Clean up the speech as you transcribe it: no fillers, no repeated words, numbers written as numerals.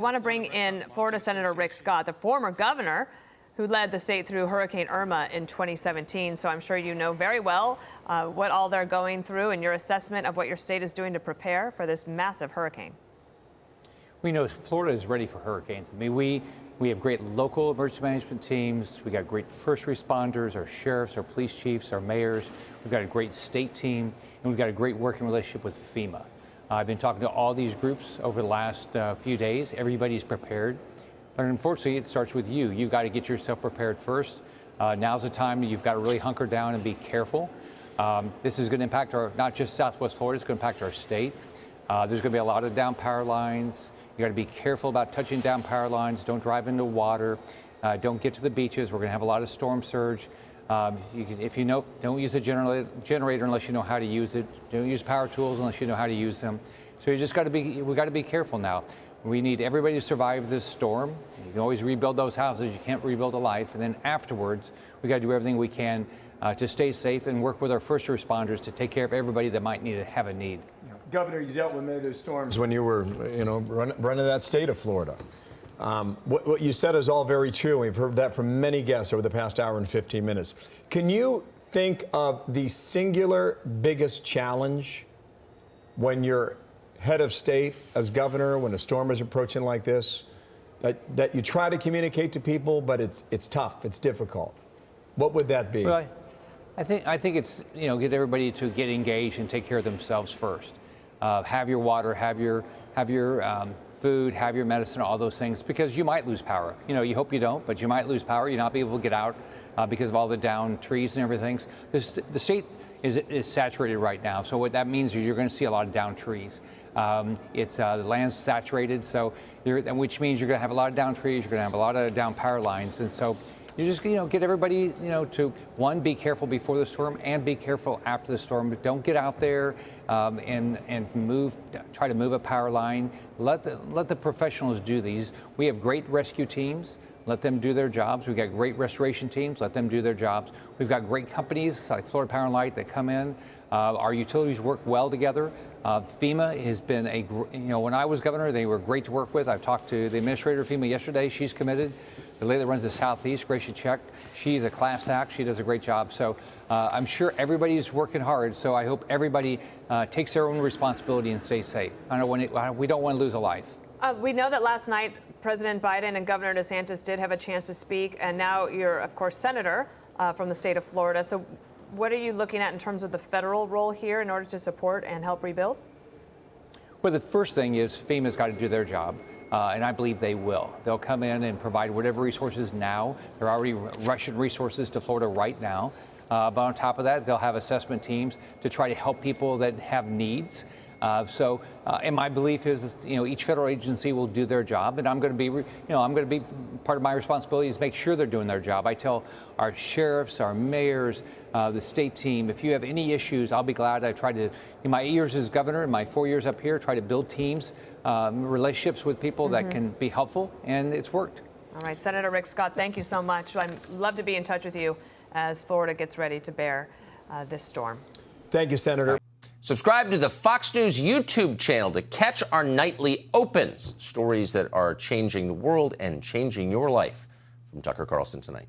I want to bring in Florida Senator Rick Scott, the former governor who led the state through Hurricane Irma in 2017. So I'm sure you know very well what all they're going through and your assessment of what your state is doing to prepare for this massive hurricane. We know Florida is ready for hurricanes. I mean, we have great local emergency management teams. We got great first responders, our sheriffs, our police chiefs, our mayors. We've got a great state team, and we've got a great working relationship with FEMA. I've been talking to all these groups over the last few days. Everybody's prepared. But unfortunately, it starts with you. You've got to get yourself prepared first. Now's the time you've got to really hunker down and be careful. This is going to impact not just Southwest Florida, it's going to impact our state. There's going to be a lot of down power lines. You got to be careful about touching down power lines. Don't drive into water. Don't get to the beaches. We're going to have a lot of storm surge. If you know, don't use a generator unless you know how to use it. Don't use power tools unless you know how to use them. So we got to be careful now. We need everybody to survive this storm. You can always rebuild those houses. You can't rebuild a life. And then afterwards, we got to do everything we can to stay safe and work with our first responders to take care of everybody that might have a need. Governor, you dealt with many of those storms when you were, running that state of Florida. What you said is all very true. We've heard that from many guests over the past hour and 15 minutes. Can you think of the singular biggest challenge when you're head of state as governor, when a storm is approaching like this, that you try to communicate to people, but it's tough, it's difficult? What would that be? Well, I think it's, get everybody to get engaged and take care of themselves first. Have your water, have your food, have your medicine, all those things, because you might lose power. You hope you don't, but you might lose power. You'll not be able to get out because of all the down trees and everything. The state is saturated right now, so what that means is you're going to see a lot of down trees. The land's saturated, which means you're going to have a lot of down trees. You're going to have a lot of down power lines, and so you just get everybody to, one, be careful before the storm and be careful after the storm. Don't get out there and try to move a power line. Let the professionals do these. We have great rescue teams. Let them do their jobs. We've got great restoration teams. Let them do their jobs. We've got great companies like Florida Power and Light that come in. Our utilities work well together. FEMA has been when I was governor, they were great to work with. I've talked to the administrator of FEMA yesterday. She's committed. The lady that runs the Southeast, Gracia Check, she's a class act. She does a great job. So I'm sure everybody's working hard. So I hope everybody takes their own responsibility and stays safe. We don't want to lose a life. We know that last night President Biden and Governor DeSantis did have a chance to speak, and now you're, of course, senator from the state of Florida. So what are you looking at in terms of the federal role here in order to support and help rebuild? Well, the first thing is FEMA's got to do their job, and I believe they will. They'll come in and provide whatever resources now. They're already rushing resources to Florida right now. But on top of that, they'll have assessment teams to try to help people that have needs. And my belief is, each federal agency will do their job, and I'm going to be part of my responsibility is make sure they're doing their job. I tell our sheriffs, our mayors, the state team, if you have any issues, I'll be glad. I tried to, in my 8 years as governor, in my 4 years up here, try to build teams, relationships with people that can be helpful, and it's worked. All right, Senator Rick Scott, thank you so much. I'd love to be in touch with you as Florida gets ready to bear this storm. Thank you, Senator. Subscribe to the Fox News YouTube channel to catch our nightly opens, stories that are changing the world and changing your life. From Tucker Carlson tonight.